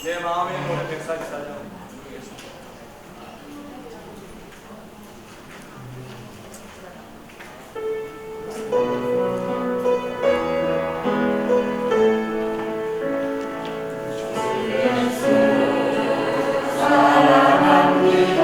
내 마음의 노래 144장 부르겠습니다. 사랑합니다.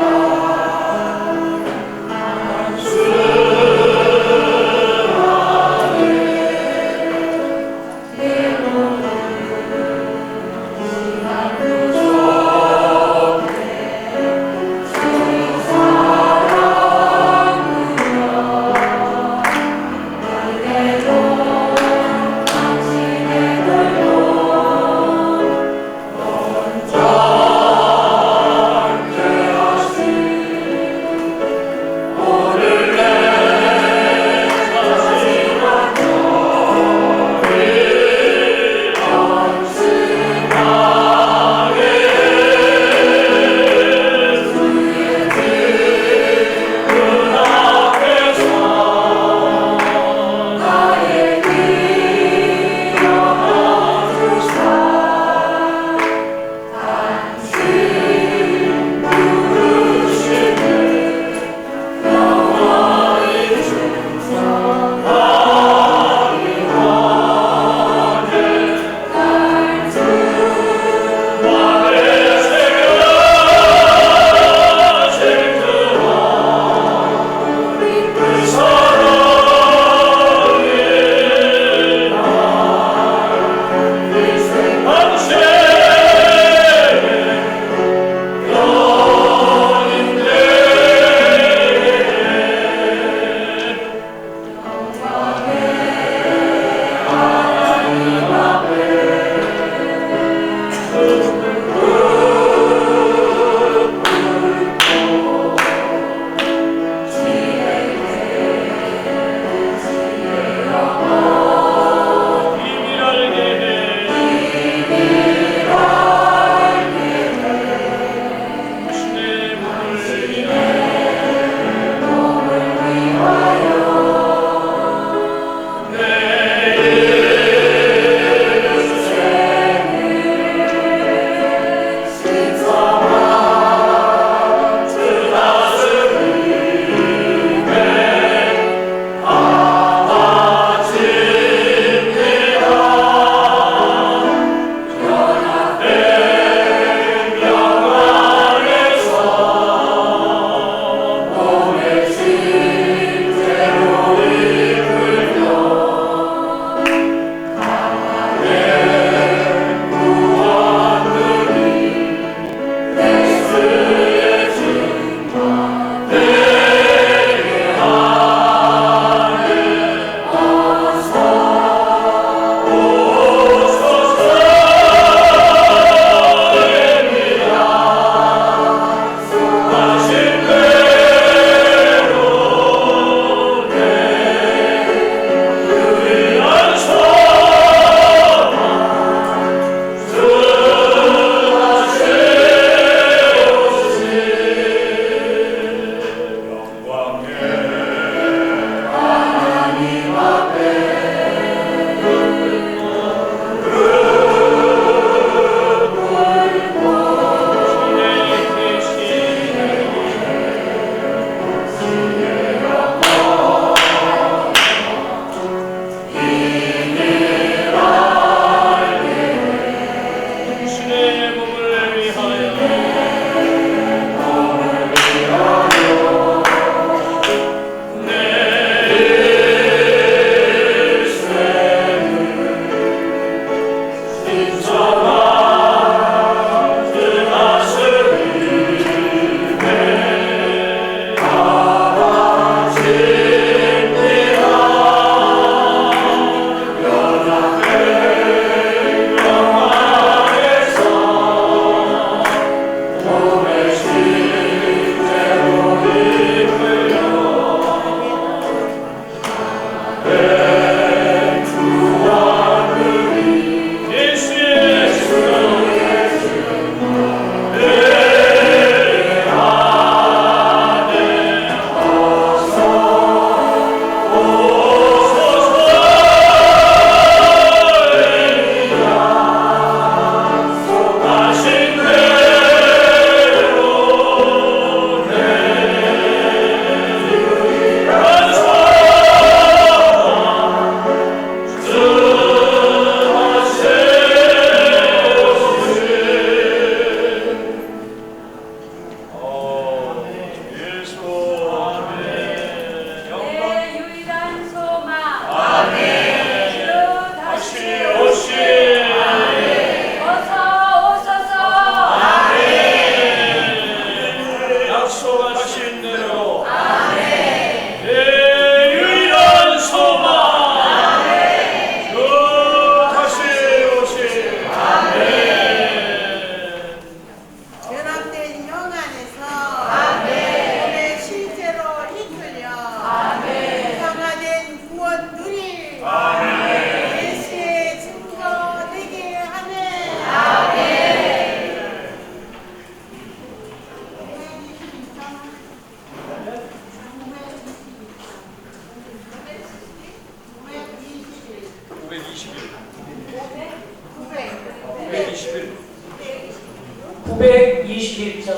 921점.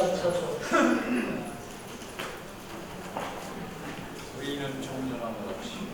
우리는 정연한 없이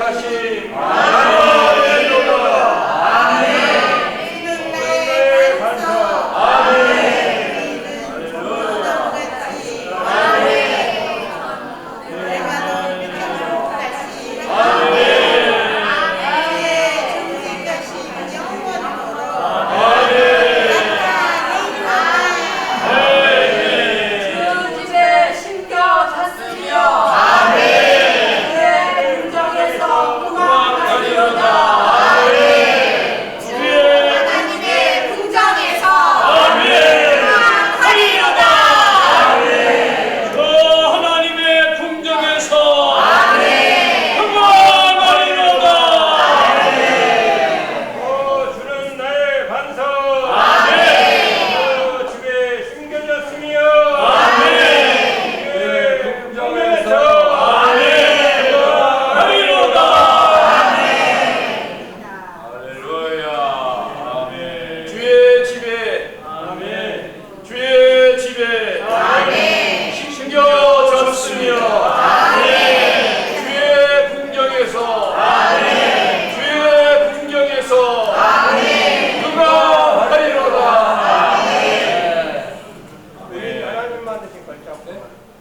다시 아멘이로다. 하늘의 반석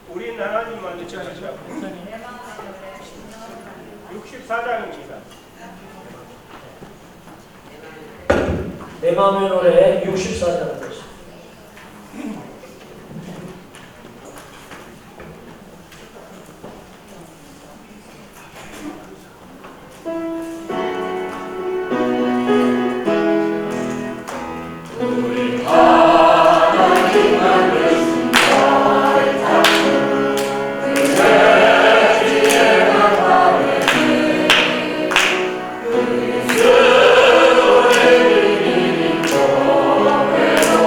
우리 하나님만 드시죠. 64장입니다. 내 마음의 노래 64장です。 그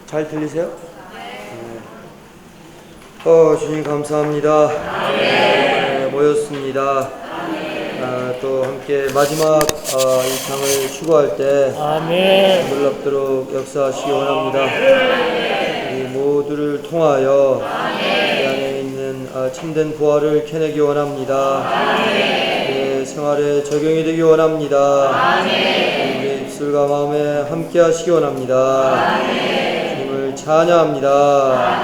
잘 들리세요? 주님 감사합니다. 모였습니다. 또 함께 마지막 이 장을 추구할 때 아멘. 놀랍도록 역사하시기 원합니다. 우리 모두를 통하여 이 안에 있는 참된 부활을 캐내기 원합니다. 우리의 생활에 적용이 되기 원합니다. 우리의 입술과 마음에 함께 하시기 원합니다. 주님을 찬양합니다.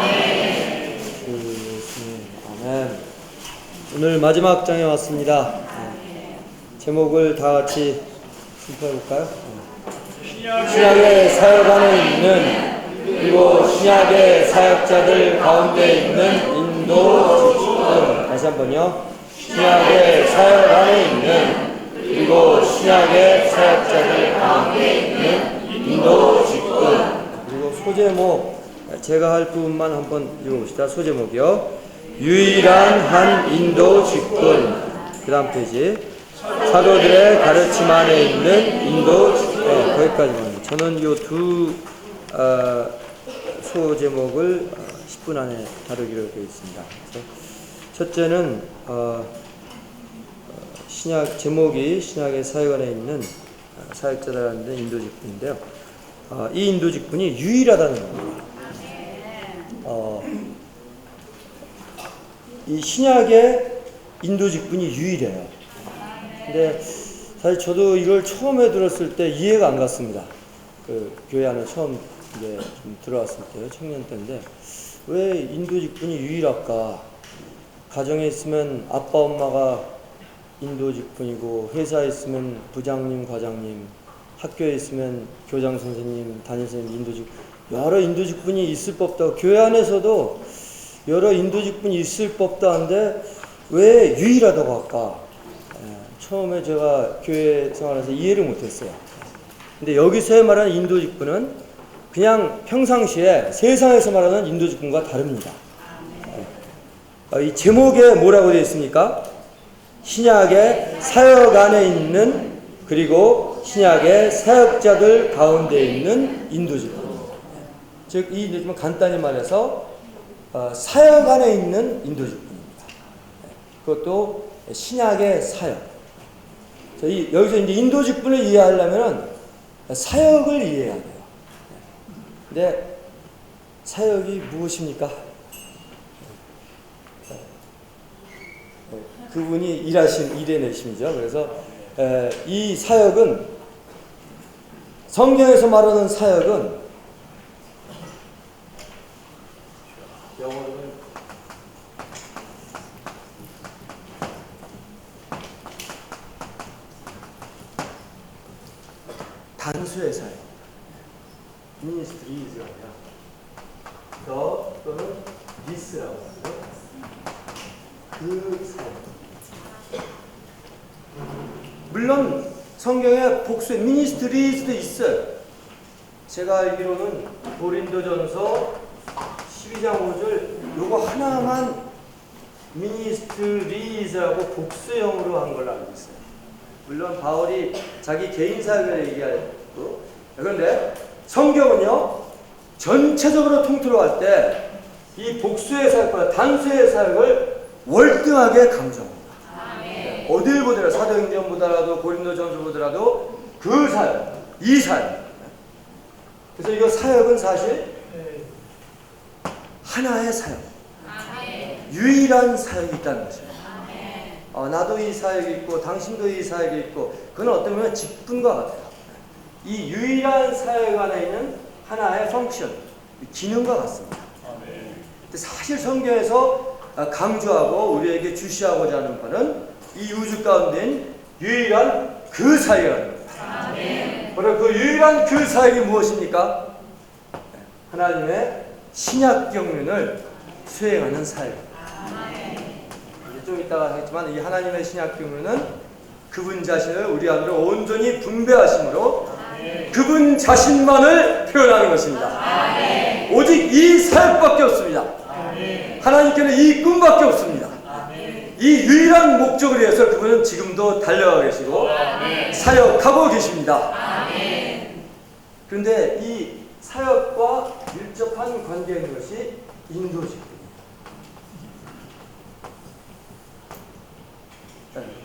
아멘. 오늘 마지막 장에 왔습니다. 제목을 다 같이 선포해볼까요? 신약의 사역 안에 있는, 그리고 신약의 사역자들 가운데 있는 인도 직분. 다시 한번요. 신약의 사역 안에 있는, 그리고 신약의 사역자들 가운데 있는 인도 직분. 그리고 소제목 제가 할 부분만 한번 읽어봅시다. 소제목이요. 유일한 한 인도 직분. 그 다음 페이지. 사도들의 가르침 안에 있는 인도 직분. 거기까지만. 저는 이 두 소제목을 10분 안에 다루기로 되어 있습니다. 첫째는 신약 제목이 신약의 사역 안에 있는 사역자들한테 인도 직분인데요. 이 인도 직분이 유일하다는 겁니다. 이 신약의 인도 직분이 유일해요. 근데 사실 저도 이걸 처음에 들었을 때 이해가 안 갔습니다. 그 교회 안에 처음 이제 좀 들어왔을 때 청년 때인데 왜 인도 직분이 유일할까? 가정에 있으면 아빠 엄마가 인도 직분이고, 회사에 있으면 부장님 과장님, 학교에 있으면 교장 선생님 담임 선생님 인도 직분, 여러 인도 직분이 있을 법도, 교회 안에서도 여러 인도 직분이 있을 법도 한데 왜 유일하다고 할까? 처음에 제가 교회 생활에서 이해를 못했어요. 근데 여기서의 말하는 인도 직분은 그냥 평상시에 세상에서 말하는 인도 직분과 다릅니다. 이 제목에 뭐라고 되어 있습니까? 신약의 사역 안에 있는, 그리고 신약의 사역자들 가운데 있는 인도 직분. 즉, 이 인도 직분은 간단히 말해서 사역 안에 있는 인도 직분입니다. 그것도 신약의 사역. 여기서 이제 인도 직분을 이해하려면 사역을 이해해야 돼요. 근데 사역이 무엇입니까? 그분이 일의 내심이죠. 그래서 이 사역은, 성경에서 말하는 사역은 영어로는 단수의 사역, 미니스트리즈가 아니라 더 또는 디스라고 하죠. 그 사역. 물론 성경에 복수의 미니스트리즈도 있어요. 제가 알기로는 고린도전서 12장 5절 요거 하나만 미니스트리즈라고 복수형으로 한 걸로 알고 있어요. 물론 바울이 자기 개인 사역을 얘기하고, 그런데 성경은요 전체적으로 통틀어 할 때 이 복수의 사역보다 단수의 사역을 월등하게 강조합니다. 어딜 보더라도, 사도행전 보더라도, 고린도전서 보더라도 그 사역, 이 사역. 그래서 이거 사역은 사실 하나의 사역, 유일한 사역이 있다는 것입니다. 나도 이 사역이 있고 당신도 이 사역이 있고, 그건 어떤 면에 직분과 같아요. 이 유일한 사역 안에 있는 하나의 펑션, 기능과 같습니다. 근데 사실 성경에서 강조하고 우리에게 주시하고자 하는 바는 이 우주 가운데인 유일한 그 사역이라는 겁니다. 바로 그 유일한 그 사역이 무엇입니까? 하나님의 신약 경륜을 수행하는 사역입니다. 좀 이따가 하겠지만 이 하나님의 신약 경륜은 그분 자신을 우리 안으로 온전히 분배하심으로 그분 자신만을 표현하는 것입니다. 오직 이 사역밖에 없습니다. 하나님께는 이 꿈밖에 없습니다. 이 유일한 목적을 위해서 그분은 지금도 달려가고 계시고 사역하고 계십니다. 그런데 이 사역과 밀접한 관계에 있는 것이 인도직분입니다.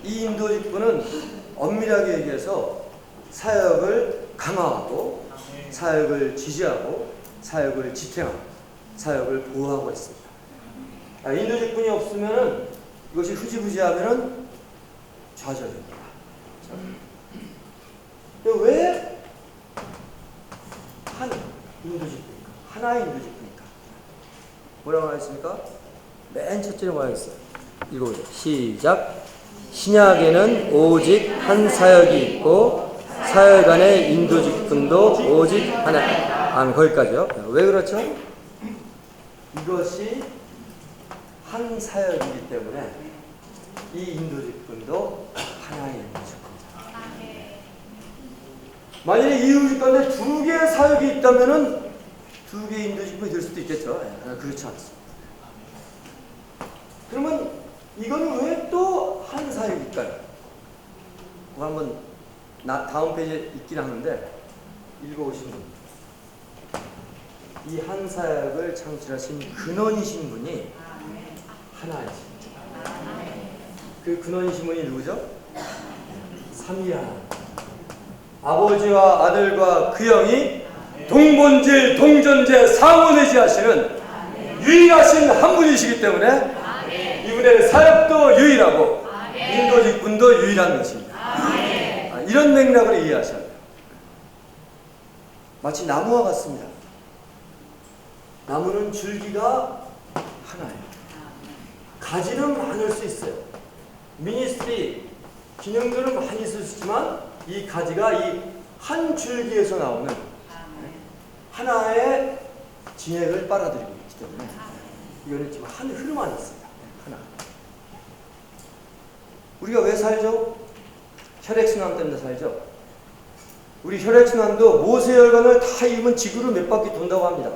이 인도직분은 엄밀하게 얘기해서 사역을 강화하고 사역을 지지하고 사역을 지탱하고 사역을 보호하고 있습니다. 인도직분이 없으면 이것이 흐지부지하면 좌절입니다. 왜 한 인도직분입니까? 하나의 인도직분입니까? 뭐라고 하였습니까? 맨 첫째로 뭐하였어요? 읽어보세요. 시작. 신약에는 오직 한 사역이 있고 사역 안에 인도직분도 오직 하나. 아멘. 거기까지요. 왜 그렇죠? 이것이 한 사역이기 때문에 이 인도직분도 하나의 인도직분입니다. 만약에 이 우주 가운데 두 개의 사역이 있다면은 두 개의 인도직분이 될 수도 있겠죠. 그렇지 않습니다. 그러면 이거는 왜 또 한 사역일까요? 한번 다음 페이지에 있긴 하는데 읽어오신 분. 이 한 사역을 창출하신 근원이신 분이 하나이십니다. 그 근원이신 분이 누구죠? 삼위하나님. 아버지와 아들과 그 영이 동본질 동전제 상원의지하시는 유일하신 한 분이시기 때문에 이분의 사역도 유일하고 인도직분도 유일한 것입니다. 이런 맥락을 이해하셔야 돼요. 마치 나무와 같습니다. 나무는 줄기가 하나예요. 가지는 많을 수 있어요. 미니스트리 기능들은 많이 있을 수 있지만 이 가지가 이 한 줄기에서 나오는 하나의 진액을 빨아들이고 있기 때문에 이거는 지금 한 흐름 안에 있습니다. 하나. 우리가 왜 살죠? 혈액순환 때문에 살죠. 우리 혈액순환도 모세혈관을 다 입으면 지구를 몇 바퀴 돈다고 합니다.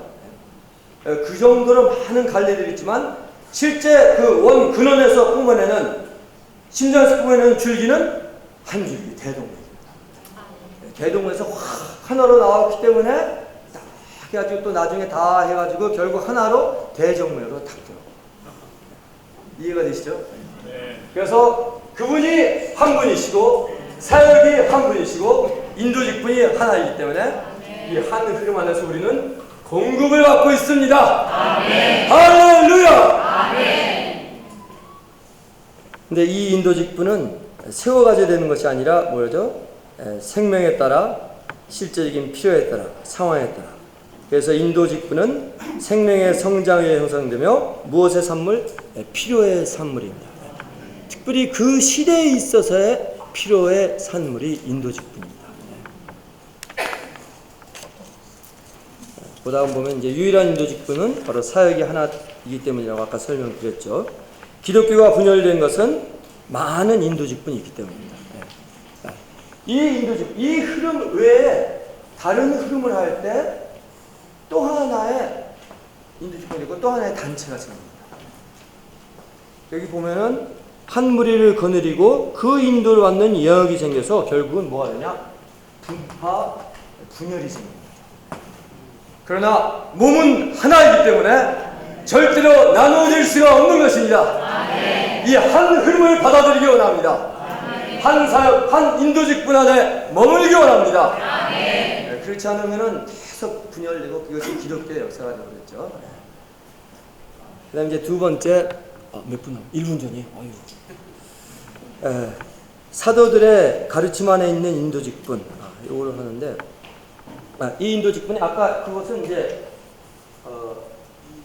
그 정도로 많은 갈래들이 있지만 실제 그 원 근원에서 뿜어내는 심장에서 뿜어내는 줄기는 한 줄기 대동맥입니다. 대동맥에서 확 하나로 나왔기 때문에 딱 해가지고 또 나중에 다 해가지고 결국 하나로 대정맥으로 탁 들어가요. 이해가 되시죠? 네. 그래서 그분이 한 분이시고 사역이 한 분이시고 인도직분이 하나이기 때문에 이 한 흐름 안에서 우리는 공급을 받고 있습니다. 아멘. 할렐루야. 아멘. 근데 이 인도직분은 세워가지고 되는 것이 아니라 뭐죠? 생명에 따라 실제적인 필요에 따라 상황에 따라. 그래서 인도직분은 생명의 성장에 형성되며 무엇의 산물? 필요의 산물입니다. 특별히 그 시대에 있어서의 필요의 산물이 인도직분입니다. 그 다음 보면 이제 유일한 인도직분은 바로 사역이 하나이기 때문이라고 아까 설명드렸죠. 기독교가 분열된 것은 많은 인도직분이 있기 때문입니다. 이 인도직분, 이 흐름 외에 다른 흐름을 할 때 또 하나의 인도직분이 있고 또 하나의 단체가 생깁니다. 여기 보면은 한 무리를 거느리고 그 인도를 받는 영역이 생겨서 결국은 뭐가 되냐? 분파, 분열이 생깁니다. 그러나 몸은 하나이기 때문에 절대로 나누어질 수가 없는 것입니다. 이 한 흐름을 받아들이기 원합니다. 한 사역, 한 인도직분 안에 머물기 원합니다. 그렇지 않으면 계속 분열되고 그것이 기독교의 역사가 되어버렸죠. 그 다음 이제 두 번째, 몇 분 남았어요? 1분 전이에요. 사도들의 가르침 안에 있는 인도직분, 이거를 하는데, 이 인도직분이 아까 그것은 이제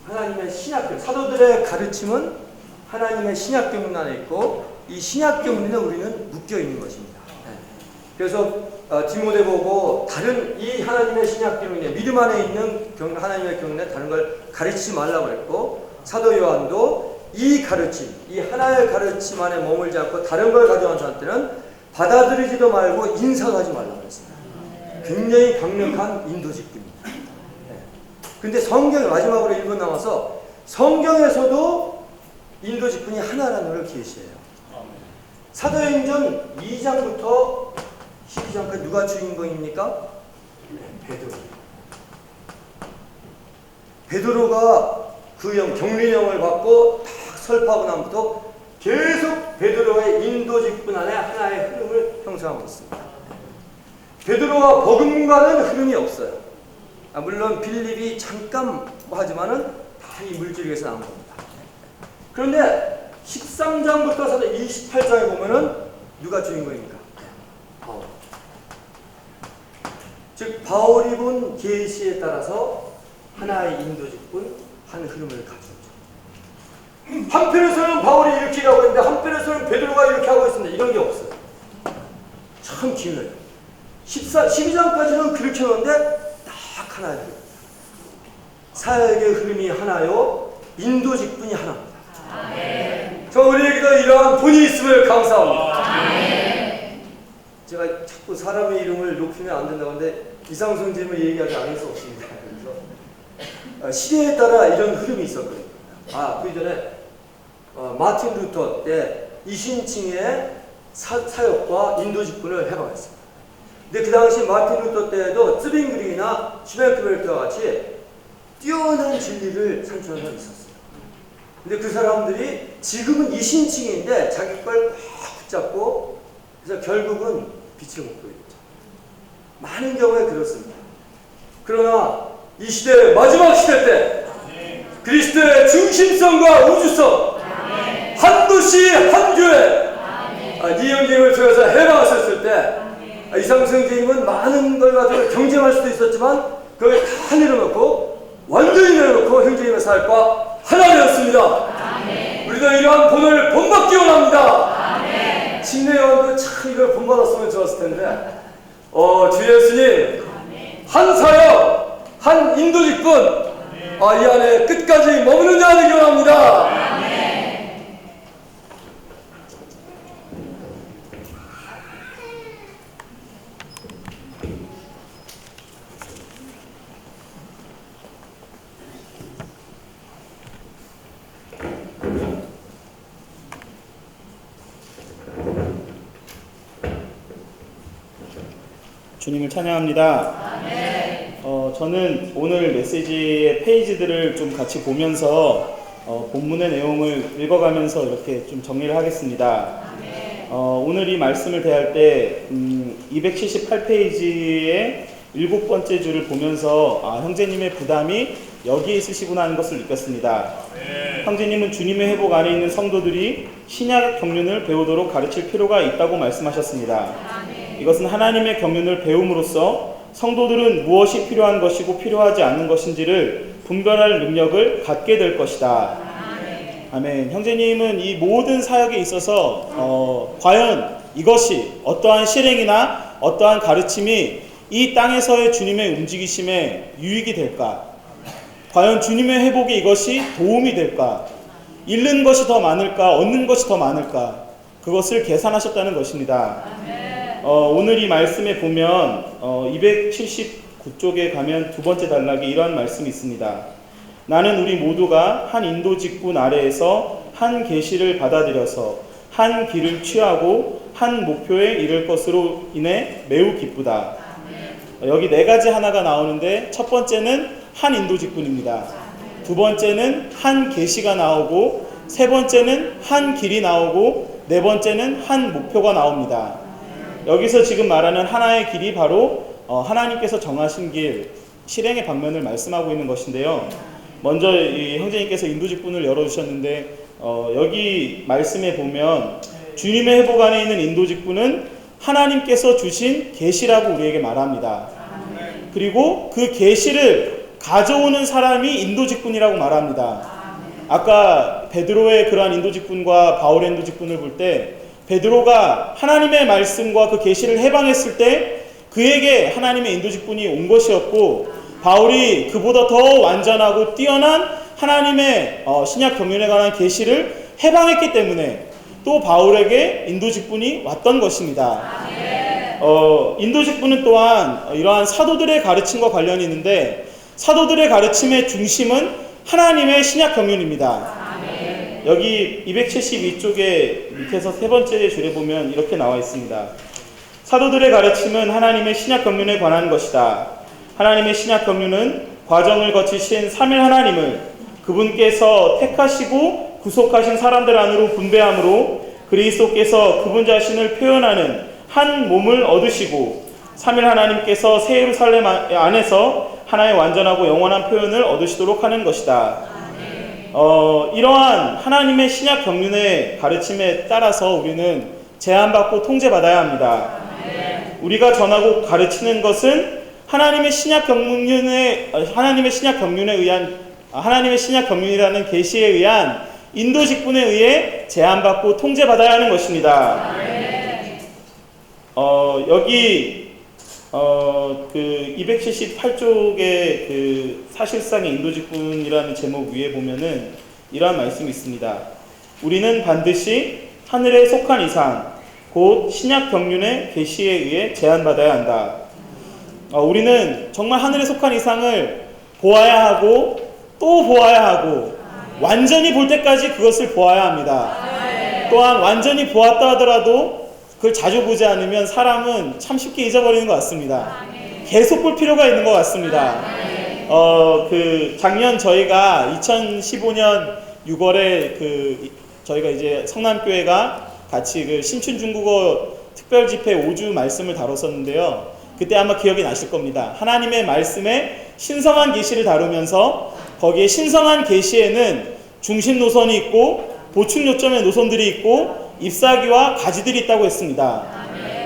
하나님의 신약경, 사도들의 가르침은 하나님의 신약경 안에 있고 이 신약경륜에 우리는 묶여 있는 것입니다. 그래서 디모데 보고 다른 이 하나님의 신약경륜에 믿음 안에 있는 하나님의 경륜에 다른 걸 가르치지 말라고 그랬고 사도 요한도 이 가르침, 이 하나의 가르침 안에 머물지 않고 다른 걸 가져간 사람들은 받아들이지도 말고 인사도 하지 말라고 그랬습니다. 굉장히 강력한 인도직분입니다. 근데 성경에 마지막으로 1분 남아서 성경에서도 인도직분이 하나라는 걸 계시해요. 사도행전 2장부터 12장까지 누가 주인공입니까? 베드로. 베드로가 그 경륜형을 받고 딱 설파하고 나면부터 계속 베드로의 인도직분 안에 하나의 흐름을 형성하고 있습니다. 베드로와 버금가는 흐름이 없어요. 물론 빌립이 잠깐 하지만은 다 이 물질에서 나온 겁니다. 그런데 13장부터 28장에 보면은 누가 주인공입니까? 바울. 즉 바울이 본 계시에 따라서 하나의 인도직분 한 흐름을 가져오죠. 한편에서는 바울이 이렇게 하고 있는데 한편에서는 베드로가 이렇게 하고 있습니다. 이런 게 없어요. 참 기묘해요. 12장까지는 그렇게 하는데 딱 하나의 흐름. 사역의 흐름이 하나요. 인도직분이 하나입니다. 저 우리에게도 이러한 본이 있음을 감사합니다. 제가 자꾸 사람의 이름을 높이면 안 된다고 하는데 이상성 제임을 얘기하지 않을 수 없습니다. 그래서 시대에 따라 이런 흐름이 있었거든요. 그 이전에 마틴 루터 때 이신칭의 사역과 인도직분을 해방했습니다. 근데 그 당시 마틴 루터 때에도 쯔빙그링이나 슈벤크벨트와 같이 뛰어난 진리를 산출한 사람이 있었어요. 근데 그 사람들이 지금은 이신칭인데 자기 걸 꽉 붙잡고 그래서 결국은 빛을 못 보이겠죠. 많은 경우에 그렇습니다. 그러나 이 시대 마지막 시대 때 그리스도의 중심성과 우주성 한 도시 한 교회 이 형제님을 통해서 해방하셨을 때 이상성 제임은 많은 걸 가지고 경쟁할 수도 있었지만 그걸 다 내려놓고 완전히 내려놓고 형제님의 사역과 하나 되었습니다. 우리도 이러한 본을 본받기 원합니다. 침례요한도 참 이걸 본받았으면 좋았을 텐데 주 예수님 한 사역 한 인도직분 이 안에 끝까지 머무는 자 되기 원합니다. 주님을 찬양합니다. 저는 오늘 메시지의 페이지들을 좀 같이 보면서 본문의 내용을 읽어가면서 이렇게 좀 정리를 하겠습니다. 오늘 이 말씀을 대할 때 278페이지의 7번째 줄을 보면서 형제님의 부담이 여기에 있으시구나 하는 것을 느꼈습니다. 형제님은 주님의 회복 안에 있는 성도들이 신약 경륜을 배우도록 가르칠 필요가 있다고 말씀하셨습니다. 이것은 하나님의 경륜을 배움으로써 성도들은 무엇이 필요한 것이고 필요하지 않는 것인지를 분별할 능력을 갖게 될 것이다. 아멘. 형제님은 이 모든 사역에 있어서 과연 이것이 어떠한 실행이나 어떠한 가르침이 이 땅에서의 주님의 움직이심에 유익이 될까? 과연 주님의 회복에 이것이 도움이 될까? 잃는 것이 더 많을까? 얻는 것이 더 많을까? 그것을 계산하셨다는 것입니다. 오늘 이 말씀에 보면 279쪽에 가면 두 번째 단락에 이러한 말씀이 있습니다. 나는 우리 모두가 한 인도직분 아래에서 한 계시를 받아들여서 한 길을 취하고 한 목표에 이를 것으로 인해 매우 기쁘다. 여기 네 가지 하나가 나오는데 첫 번째는 한 인도직분입니다. 두 번째는 한 계시가 나오고 세 번째는 한 길이 나오고 네 번째는 한 목표가 나옵니다. 여기서 지금 말하는 하나의 길이 바로 하나님께서 정하신 길, 실행의 방면을 말씀하고 있는 것인데요. 먼저 이 형제님께서 인도직분을 열어주셨는데 여기 말씀에 보면 주님의 회복 안에 있는 인도직분은 하나님께서 주신 계시라고 우리에게 말합니다. 그리고 그 계시를 가져오는 사람이 인도직분이라고 말합니다. 아까 베드로의 그러한 인도직분과 바울의 인도직분을 볼 때 베드로가 하나님의 말씀과 그 계시를 해방했을 때 그에게 하나님의 인도직분이 온 것이었고 바울이 그보다 더 완전하고 뛰어난 하나님의 신약 경륜에 관한 계시를 해방했기 때문에 또 바울에게 인도직분이 왔던 것입니다. 인도직분은 또한 이러한 사도들의 가르침과 관련이 있는데 사도들의 가르침의 중심은 하나님의 신약 경륜입니다. 여기 272쪽에 밑에서 세 번째 줄에 보면 이렇게 나와 있습니다. 사도들의 가르침은 하나님의 신약 경륜에 관한 것이다. 하나님의 신약 경륜은 과정을 거치신 3일 하나님을 그분께서 택하시고 구속하신 사람들 안으로 분배함으로 그리스도께서 그분 자신을 표현하는 한 몸을 얻으시고 3일 하나님께서 새 예루살렘 안에서 하나의 완전하고 영원한 표현을 얻으시도록 하는 것이다. 이러한 하나님의 신약 경륜의 가르침에 따라서 우리는 제한받고 통제받아야 합니다. 우리가 전하고 가르치는 것은 하나님의 신약 경륜이라는 계시에 의한 인도 직분에 의해 제한받고 통제받아야 하는 것입니다. 여기 그 278쪽의 그 사실상의 인도 직분이라는 제목 위에 보면은 이러한 말씀이 있습니다. 우리는 반드시 하늘에 속한 이상 곧 신약 경륜의 계시에 의해 제한받아야 한다. 우리는 정말 하늘에 속한 이상을 보아야 하고 또 보아야 하고 완전히 볼 때까지 그것을 보아야 합니다. 또한 완전히 보았다 하더라도 그걸 자주 보지 않으면 사람은 참 쉽게 잊어버리는 것 같습니다. 계속 볼 필요가 있는 것 같습니다. 작년 저희가 2015년 6월에 저희가 이제 성남교회가 같이 그 신춘 중국어 특별 집회 5주 말씀을 다뤘었는데요. 그때 아마 기억이 나실 겁니다. 하나님의 말씀에 신성한 계시를 다루면서 거기에 신성한 계시에는 중심 노선이 있고 보충 요점의 노선들이 있고 ip사귀와 가지들이 있다고 했습니다.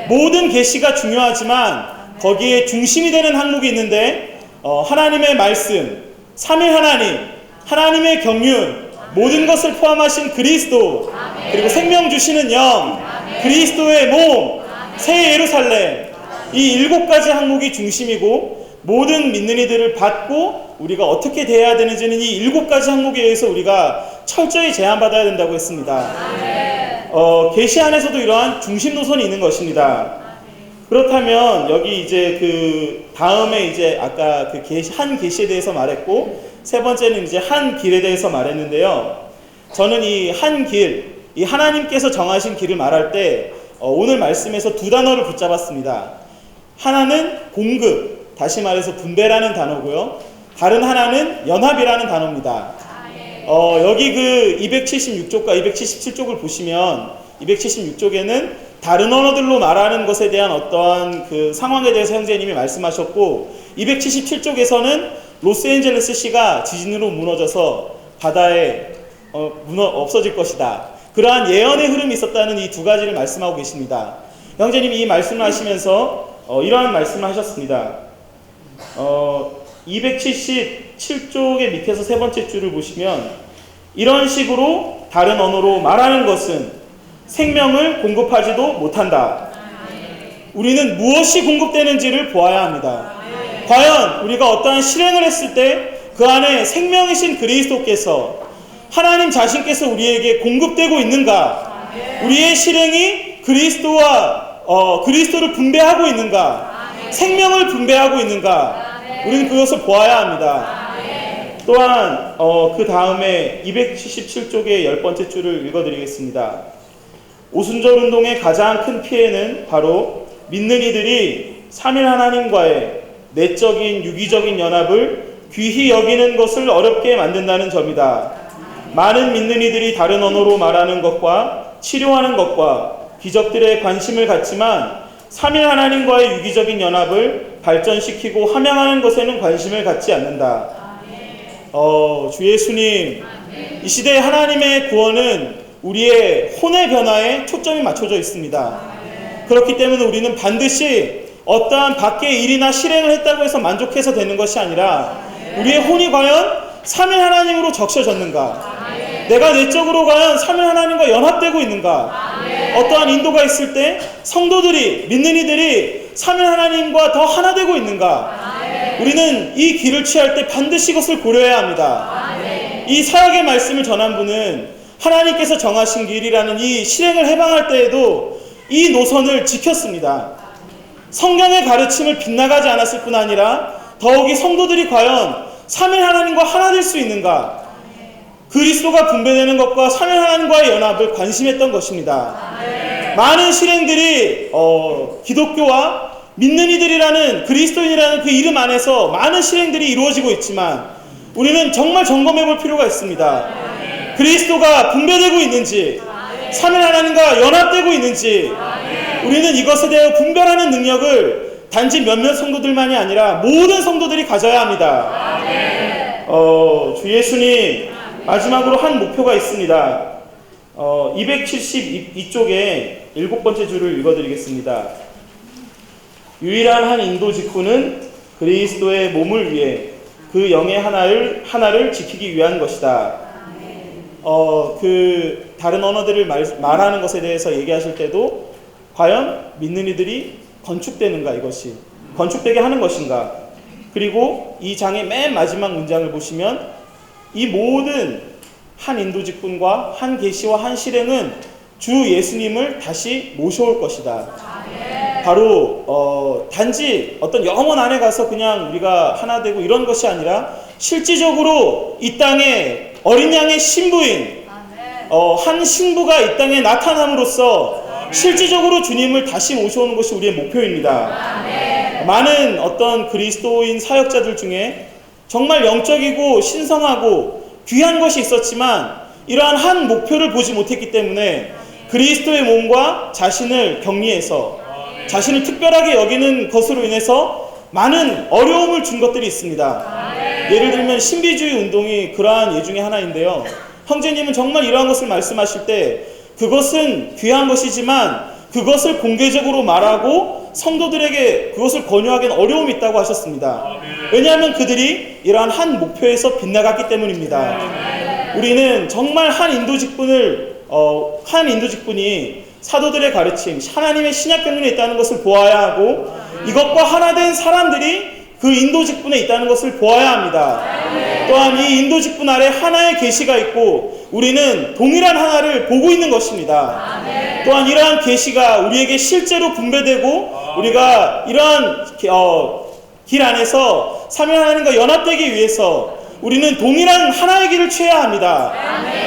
모든 계시가 중요하지만 거기에 중심이 되는 항목이 있는데 하나님의 말씀, 3일 하나님, 하나님의 경륜, 모든 것을 포함하신 그리스도, 그리고 생명 주시는 영, 그리스도의 몸, 새 예루살렘, 이 7가지 항목이 중심이고 모든 믿는 이들을 받고 우리가 어떻게 대해야 되는지는 이 7가지 항목에 의해서 우리가 철저히 제한받아야 된다고 했습니다. 계시 안에서도 이러한 중심 노선이 있는 것입니다. 그렇다면 여기 이제 그 다음에 이제 아까 그 한 계시에 대해서 말했고 세 번째는 이제 한 길에 대해서 말했는데요. 저는 이 한 길, 이 하나님께서 정하신 길을 말할 때 오늘 말씀에서 두 단어를 붙잡았습니다. 하나는 공급, 다시 말해서 분배라는 단어고요. 다른 하나는 연합이라는 단어입니다. 여기 그 276쪽과 277쪽을 보시면 276쪽에는 다른 언어들로 말하는 것에 대한 어떠한 그 상황에 대해서 형제님이 말씀하셨고 277쪽에서는 로스앤젤레스시가 지진으로 무너져서 바다에 없어질 것이다. 그러한 예언의 흐름이 있었다는 이 두 가지를 말씀하고 계십니다. 형제님이 이 말씀을 하시면서 이러한 말씀을 하셨습니다. 277쪽의 밑에서 세 번째 줄을 보시면 이런 식으로 다른 언어로 말하는 것은 생명을 공급하지도 못한다. 우리는 무엇이 공급되는지를 보아야 합니다. 과연 우리가 어떠한 실행을 했을 때 그 안에 생명이신 그리스도께서 하나님 자신께서 우리에게 공급되고 있는가? 우리의 실행이 그리스도를 분배하고 있는가? 생명을 분배하고 있는가? 우리는 그것을 보아야 합니다. 또한 그 다음에 277쪽의 10번째 줄을 읽어드리겠습니다. 오순절 운동의 가장 큰 피해는 바로 믿는 이들이 3일 하나님과의 내적인 유기적인 연합을 귀히 여기는 것을 어렵게 만든다는 점이다. 많은 믿는 이들이 다른 언어로 말하는 것과 치료하는 것과 기적들에 관심을 갖지만 3일 하나님과의 유기적인 연합을 발전시키고 함양하는 것에는 관심을 갖지 않는다. 주 예수님, 이 시대의 하나님의 구원은 우리의 혼의 변화에 초점이 맞춰져 있습니다. 그렇기 때문에 우리는 반드시 어떠한 밖의 일이나 실행을 했다고 해서 만족해서 되는 것이 아니라 우리의 혼이 과연 3일 하나님으로 적셔졌는가? 내가 내적으로 과연 3일 하나님과 연합되고 있는가? 어떠한 인도가 있을 때 성도들이, 믿는 이들이 3일 하나님과 더 하나 되고 있는가? 우리는 이 길을 취할 때 반드시 이것을 고려해야 합니다. 이 사역의 말씀을 전한 분은 하나님께서 정하신 길이라는 이 실행을 해방할 때에도 이 노선을 지켰습니다. 성경의 가르침을 빗나가지 않았을 뿐 아니라 더욱이 성도들이 과연 3일 하나님과 하나 될 수 있는가? 그리스도가 분배되는 것과 3일 하나님과의 연합을 관심했던 것입니다. 많은 실행들이 기독교와 믿는 이들이라는 그리스도인이라는 그 이름 안에서 많은 실행들이 이루어지고 있지만 우리는 정말 점검해 볼 필요가 있습니다. 그리스도가 분배되고 있는지, 삼위 하나님과 연합되고 있는지, 우리는 이것에 대해 분별하는 능력을 단지 몇몇 성도들만이 아니라 모든 성도들이 가져야 합니다. 주 예수님 마지막으로 한 목표가 있습니다. 272쪽에 7번째 줄을 읽어드리겠습니다. 유일한 한 인도 직분은 그리스도의 몸을 위해 그 영의 하나를 지키기 위한 것이다. 그 다른 언어들을 말하는 것에 대해서 얘기하실 때도 과연 믿는 이들이 건축되는가, 이것이 건축되게 하는 것인가. 그리고 이 장의 맨 마지막 문장을 보시면 이 모든 한 인도 직분과 한 계시와 한 실행은 주 예수님을 다시 모셔올 것이다. 바로 단지 어떤 영혼 안에 가서 그냥 우리가 하나 되고 이런 것이 아니라 실질적으로 이 땅에 어린 양의 신부인 한 신부가 이 땅에 나타남으로써 실질적으로 주님을 다시 모셔오는 것이 우리의 목표입니다. 많은 어떤 그리스도인 사역자들 중에 정말 영적이고 신성하고 귀한 것이 있었지만 이러한 한 목표를 보지 못했기 때문에 그리스도의 몸과 자신을 격리해서 자신을 특별하게 여기는 것으로 인해서 많은 어려움을 준 것들이 있습니다. 예를 들면 신비주의 운동이 그러한 예 중에 하나인데요. 형제님은 정말 이러한 것을 말씀하실 때 그것은 귀한 것이지만 그것을 공개적으로 말하고 성도들에게 그것을 권유하기는 어려움이 있다고 하셨습니다. 왜냐하면 그들이 이러한 한 목표에서 빗나갔기 때문입니다. 우리는 정말 한 인도 직분이 사도들의 가르침, 하나님의 신약 경륜에 있다는 것을 보아야 하고 이것과 하나 된 사람들이 그 인도 직분에 있다는 것을 보아야 합니다. 또한 이 인도 직분 아래 하나의 계시가 있고 우리는 동일한 하나를 보고 있는 것입니다. 또한 이러한 계시가 우리에게 실제로 분배되고 우리가 이러한 길 안에서 삼위 하나님과 연합되기 위해서 우리는 동일한 하나의 길을 취해야 합니다.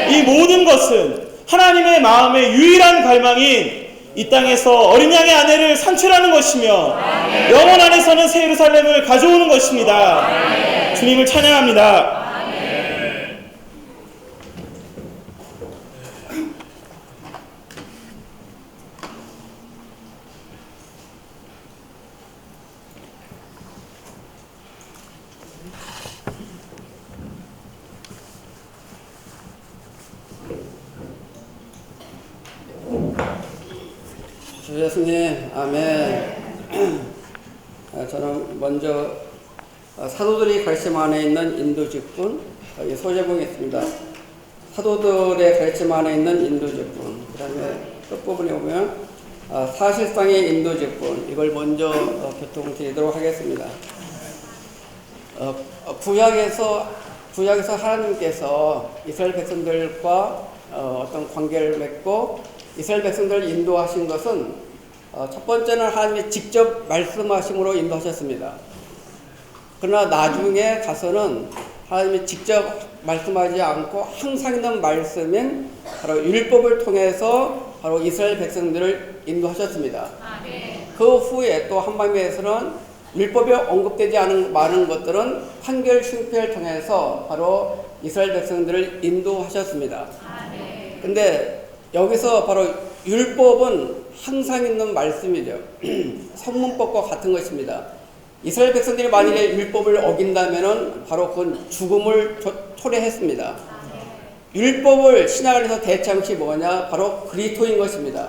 이 모든 것은 하나님의 마음의 유일한 갈망인 이 땅에서 어린 양의 아내를 산출하는 것이며 영원 안에서는 새 예루살렘을 가져오는 것입니다. 주님을 찬양합니다. 주 예수님, 아멘. 저는 먼저 사도들이 가르침 안에 있는 인도 직분, 소제목이 있습니다. 사도들의 가르침 안에 있는 인도 직분, 그 다음에 끝부분에 보면 사실상의 인도 직분, 이걸 먼저 교통드리도록 하겠습니다. 구약에서 하나님께서 이스라엘 백성들과 어떤 관계를 맺고 이스라엘 백성들을 인도하신 것은 첫 번째는 하나님이 직접 말씀하심으로 인도하셨습니다. 그러나 나중에 가서는 하나님이 직접 말씀하지 않고 항상 있는 말씀인 바로 율법을 통해서 바로 이스라엘 백성들을 인도하셨습니다. 그 후에 또 한방면에서는 율법에 언급되지 않은 많은 것들은 판결 흉패를 통해서 바로 이스라엘 백성들을 인도하셨습니다. 근데 여기서 바로 율법은 항상 있는 말씀이죠. 성문법과 같은 것입니다. 이스라엘 백성들이 만일에 율법을 어긴다면 바로 그건 죽음을 초래했습니다. 율법을 신약 안에서 대체한 것이 뭐냐? 바로 그리스도인 것입니다.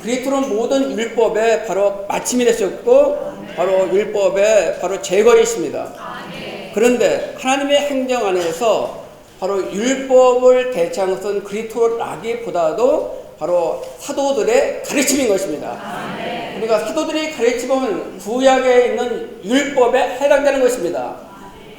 그리스도는 모든 율법의 바로 마침이 되셨고 바로 율법의 바로 제거이십니다. 그런데 하나님의 행정 안에서 바로 율법을 대체한 것은 그리스도라기보다도 바로 사도들의 가르침인 것입니다. 그러니까 사도들의 가르침은 구약에 있는 율법에 해당되는 것입니다.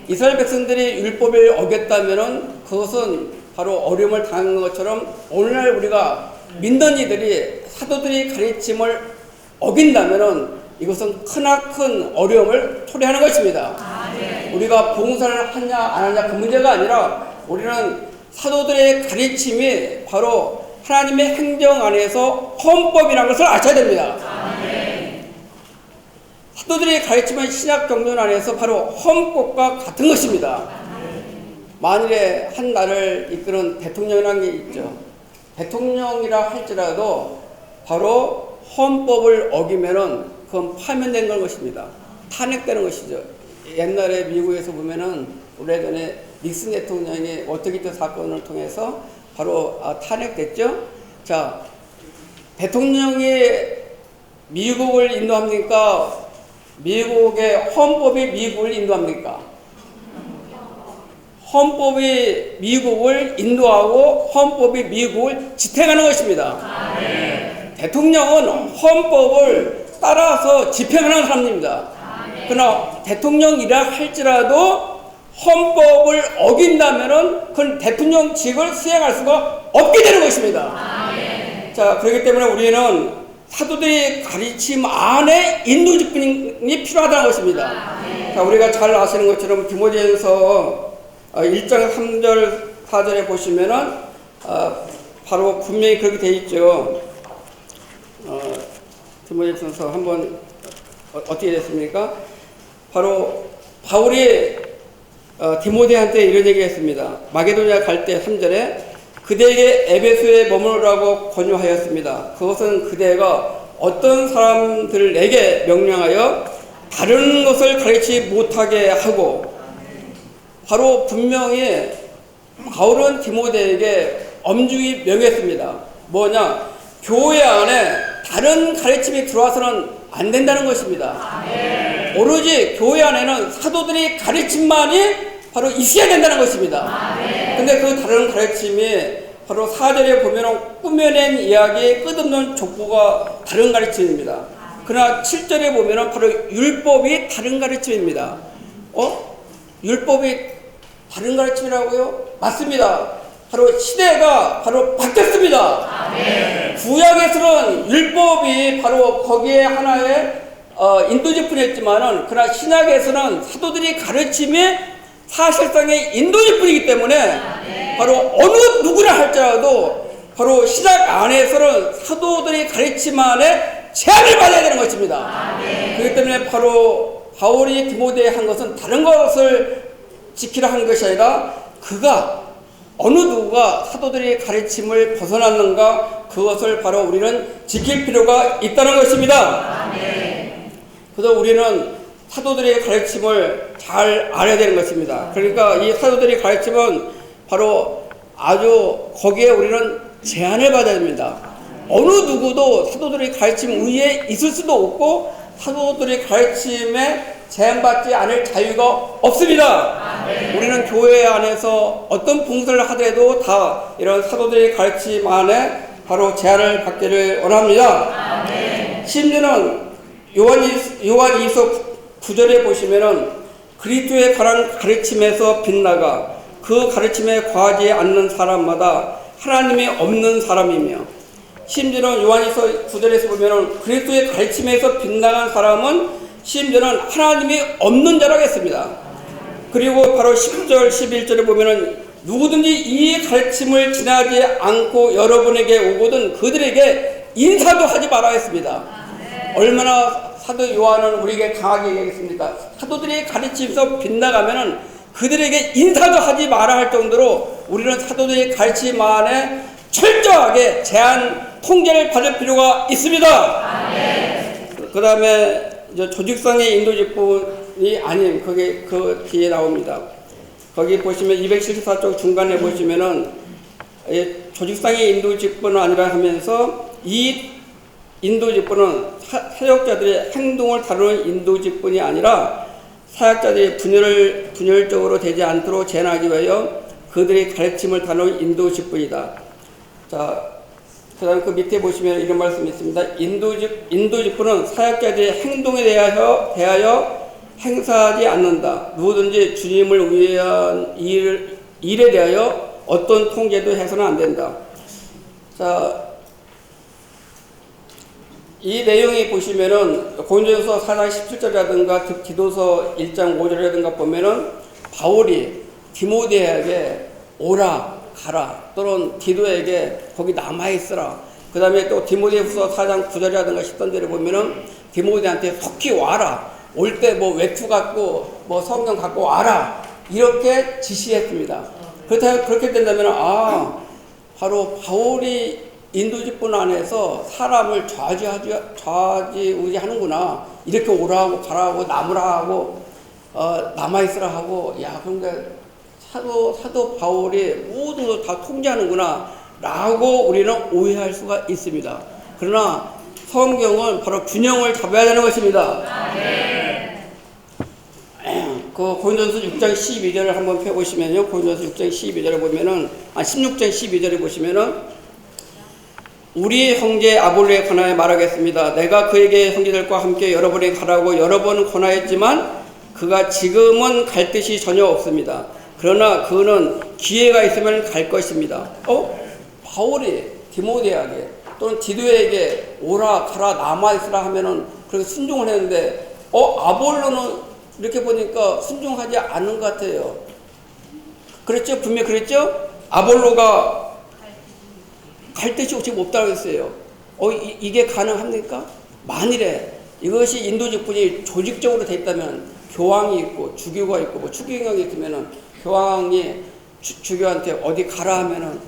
이스라엘 백성들이 율법을 어겼다면 그것은 바로 어려움을 당한 것처럼 오늘날 우리가 믿는 이들이 사도들의 가르침을 어긴다면 이것은 크나큰 어려움을 초래하는 것입니다. 우리가 봉사를 하냐 안 하냐 그 문제가 아니라 우리는 사도들의 가르침이 바로 하나님의 행정 안에서 헌법이라는 것을 아셔야 됩니다. 사도들이 가르치면 신약 경전 안에서 바로 헌법과 같은 것입니다. 만일에 한 나라를 이끄는 대통령이라는 게 있죠. 대통령이라 할지라도 바로 헌법을 어기면은 그건 파면된 것입니다. 탄핵되는 것이죠. 옛날에 미국에서 보면은 오래전에 닉슨 대통령이 워터게이트 사건을 통해서 바로 탄핵됐죠. 자, 대통령이 미국을 인도합니까? 미국의 헌법이 미국을 인도합니까? 헌법이 미국을 인도하고 헌법이 미국을 지탱하는 것입니다. 대통령은 헌법을 따라서 집행하는 사람입니다. 그러나 대통령이라 할지라도 헌법을 어긴다면은 그건 대통령직을 수행할 수가 없게 되는 것입니다. 자, 그렇기 때문에 우리는 사도들의 가르침 안에 인도직분이 필요하다는 것입니다. 자, 우리가 잘 아시는 것처럼 디모데전서 1장 3절 4절에 보시면은 바로 분명히 그렇게 되어 있죠. 디모데전서 한번 어떻게 됐습니까? 바로 바울이 디모데한테 이런 얘기했습니다. 마게도냐 갈 때 3절에 그대에게 에베소에 머무르라고 권유하였습니다. 그것은 그대가 어떤 사람들에게 명령하여 다른 것을 가르치지 못하게 하고, 바로 분명히 바울은 디모데에게 엄중히 명했습니다. 뭐냐? 교회 안에 다른 가르침이 들어와서는 안 된다는 것입니다. 오로지 교회 안에는 사도들이 가르침만이 바로 있어야 된다는 것입니다. 근데 그 다른 가르침이 바로 4절에 보면 꾸며낸 이야기, 끝없는 족보가 다른 가르침입니다. 그러나 7절에 보면 바로 율법이 다른 가르침입니다. 율법이 다른 가르침이라고요? 맞습니다. 바로 시대가 바로 바뀌었습니다. 구약에서는 율법이 바로 거기에 하나의 인도제품이었지만은, 그러나 신약에서는 사도들이 가르침이 사실상의 인도제품이기 때문에 바로 어느 누구나 할지라도 바로 신약 안에서는 사도들이 가르침 안에 제한을 받아야 되는 것입니다. 그렇기 때문에 바로 바울이 디모데에 한 것은 다른 것을 지키라 한 것이 아니라 그가 어느 누구가 사도들의 가르침을 벗어났는가, 그것을 바로 우리는 지킬 필요가 있다는 것입니다. 그래서 우리는 사도들의 가르침을 잘 알아야 되는 것입니다. 그러니까 이 사도들의 가르침은 바로 아주 거기에 우리는 제한을 받아야 됩니다. 어느 누구도 사도들의 가르침 위에 있을 수도 없고 사도들의 가르침에 제한받지 않을 자유가 없습니다. 우리는 교회 안에서 어떤 봉사를 하더라도 다 이런 사도들의 가르침 안에 바로 제한을 받기를 원합니다. 심지어는 요한이서 9절에 보시면은 그리스도에 관한 가르침에서 빗나가 그 가르침에 과하지 않는 사람마다 하나님이 없는 사람이며, 심지어는 요한이서 9절에서 보면은 그리스도의 가르침에서 빗나간 사람은 심지어는 하나님이 없는 자라고 했습니다. 그리고 바로 10절, 11절에 보면은 누구든지 이 가르침을 지나지 않고 여러분에게 오거든 그들에게 인사도 하지 말아 했습니다. 얼마나 사도 요한은 우리에게 강하게 얘기했습니까? 사도들이 가르치면서 빗나가면은 그들에게 인사도 하지 마라 할 정도로 우리는 사도들의 가르침 안에 철저하게 제한, 통제를 받을 필요가 있습니다. 그 다음에 조직성의 인도직분이 아닌, 그게 그 뒤에 나옵니다. 거기 보시면 274쪽 중간에 보시면은 조직상의 인도직분은 아니라 하면서 이 인도직분은 사역자들의 행동을 다루는 인도직분이 아니라 사역자들이 분열적으로 되지 않도록 제한하기 위하여 그들의 가르침을 다루는 인도직분이다. 자, 그 다음 그 밑에 보시면 이런 말씀이 있습니다. 인도직분은 사역자들의 행동에 대하여 행사하지 않는다. 누구든지 주님을 위한 일에 대하여 어떤 통제도 해서는 안 된다. 자, 이 내용이 보시면은 고린도전서 4장 17절이라든가 디도서 1장 5절이라든가 보면은 바울이 디모데에게 오라 가라, 또는 디도에게 거기 남아있으라, 그 다음에 또 디모데후서 4장 9절이라든가 10절 보면은 디모데한테 속히 와라, 올 때 뭐 외투 갖고 뭐 성경 갖고 와라 이렇게 지시했습니다. 그렇게 된다면 바로 바울이 인도직분 안에서 사람을 좌지우지하는구나. 이렇게 오라 하고 가라 하고 남으라 하고 남아있으라 하고 그런데 사도 바울이 모든 걸 다 통제하는구나 라고 우리는 오해할 수가 있습니다. 그러나 성경은 바로 균형을 잡아야 되는 것입니다. 그 고린도서 6장 12절을 한번 펴보시면요. 고린도서 6장 12절에 보면은 16장 12절에 보시면은 우리 형제 아볼로에 관하여 말하겠습니다. 내가 그에게 형제들과 함께 여러 번에 가라고 여러 번 권하였지만 그가 지금은 갈 뜻이 전혀 없습니다. 그러나 그는 기회가 있으면 갈 것입니다. 바울이 디모데에게 또는 디도에게 오라 가라 남아있으라 하면은 그렇게 순종을 했는데 아볼로는 이렇게 보니까 순종하지 않은 것 같아요. 그랬죠? 분명히 그랬죠? 아볼로가 갈 뜻이 지금 없다고 했어요. 이게 가능합니까? 만일에 이것이 인도직분이 조직적으로 돼 있다면 교황이 있고 주교가 있고 뭐 추기경이 있으면은 교황이 주교한테 어디 가라 하면은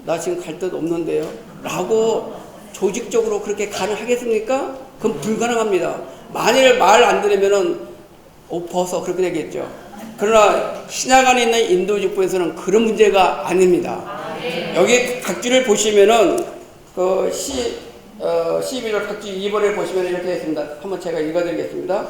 나 지금 갈 뜻 없는데요 라고 조직적으로 그렇게 가능하겠습니까? 그건 불가능합니다. 만일 말 안 들으면은 벗어 그렇게 되겠죠. 그러나 신약 안에 있는 인도직분에서는 그런 문제가 아닙니다. 여기 각지를 보시면은 그 12절 각지 2번에 보시면 이렇게 있습니다. 한번 제가 읽어드리겠습니다.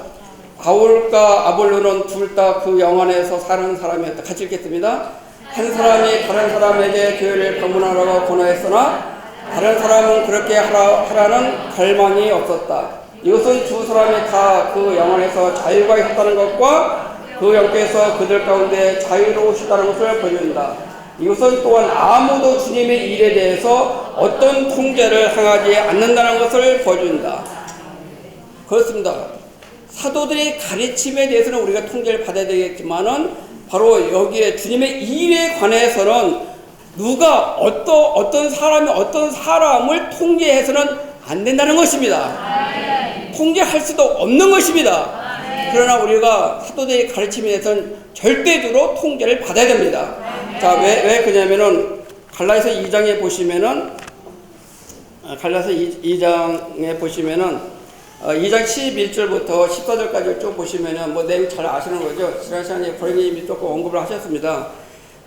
바울과 아볼로는 둘 다 그 영안에서 사는 사람이었다. 같이 읽겠습니다. 한 사람이 다른 사람에게 교회를 방문하라고 권하였으나 다른 사람은 그렇게 하라는 갈망이 없었다. 이것은 두 사람이 다 그 영안에서 자유가 있었다는 것과 그 영께서 그들 가운데 자유로우시다는 것을 보여준다. 이것은 또한 아무도 주님의 일에 대해서 어떤 통제를 행하지 않는다는 것을 보여준다. 그렇습니다. 사도들의 가르침에 대해서는 우리가 통제를 받아야 되겠지만은 바로 여기에 주님의 일에 관해서는 누가 어떤 사람이 어떤 사람을 통제해서는 안 된다는 것입니다. 통제할 수도 없는 것입니다. 그러나 우리가 사도들의 가르침에 대해서는 절대적으로 통제를 받아야 됩니다. 자, 왜 그러냐면은 갈라디아서 2장에 보시면은 갈라디아서 2장에 보시면은 2장 11절부터 14절까지 쭉 보시면은 뭐 내용 잘 아시는 거죠. 지난 시간에 고린도님이 조금 언급을 하셨습니다.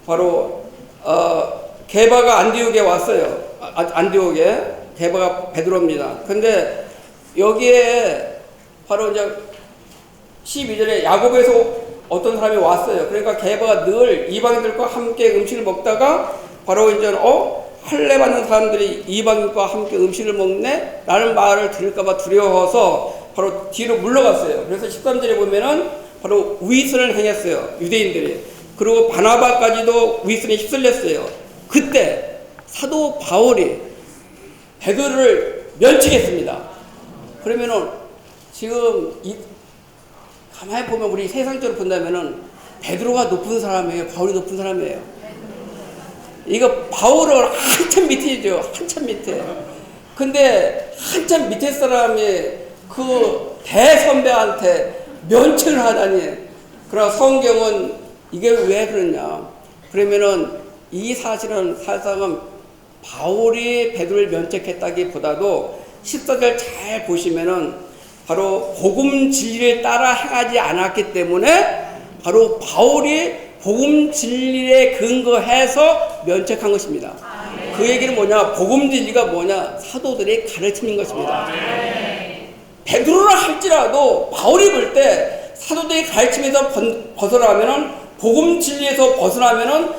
바로 게바가 안디옥에 왔어요. 안디옥에 게바가 베드로입니다. 근데 여기에 바로 이제 12절에 야고보에서 어떤 사람이 왔어요. 그러니까 게바가 늘 이방인들과 함께 음식을 먹다가 바로 이제 할례 받는 사람들이 이방인과 함께 음식을 먹네? 라는 말을 들을까봐 두려워서 바로 뒤로 물러갔어요. 그래서 13절에 보면은 바로 위선을 행했어요. 유대인들이. 그리고 바나바까지도 위선에 휩쓸렸어요. 그때 사도 바울이 베드로를 면책했습니다. 그러면은 지금 가만히 보면 우리 세상적으로 본다면은 베드로가 높은 사람이에요. 바울이 높은 사람이에요. 이거 바울은 한참 밑이죠. 한참 밑에. 근데 한참 밑에 사람이 그 대선배한테 면책을 하다니. 그러나 성경은 이게 왜 그러냐. 그러면은 이 사실은 사실상은 바울이 베드로를 면책했다기보다도 14절 잘 보시면은 바로 복음 진리를 따라 행하지 않았기 때문에 바로 바울이 복음 진리에 근거해서 면책한 것입니다. 그 얘기는 뭐냐? 복음 진리가 뭐냐? 사도들의 가르침인 것입니다. 베드로라 할지라도 바울이 볼 때 사도들의 가르침에서 벗어나면은 복음 진리에서 벗어나면은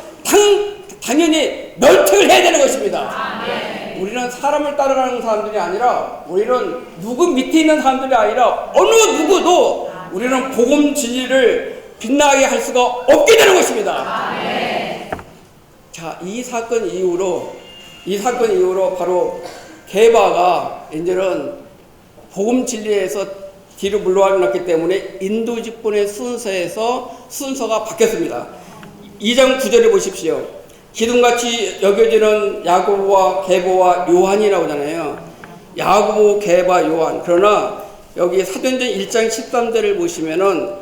당연히 면책을 해야 되는 것입니다. 우리는 사람을 따라가는 사람들이 아니라 우리는 누구 밑에 있는 사람들이 아니라 어느 누구도 우리는 복음 진리를 빛나게 할 수가 없게 되는 것입니다. 자, 이 사건 이후로 바로 게바가 이제는 복음 진리에서 뒤로 물러났기 때문에 인도직분의 순서가 바뀌었습니다. 2장 9절에 보십시오. 기둥같이 여겨지는 야고보와 게바와 요한이라고 하잖아요. 야고보, 게바, 요한. 그러나 여기 사도행전 1장 13절을 보시면은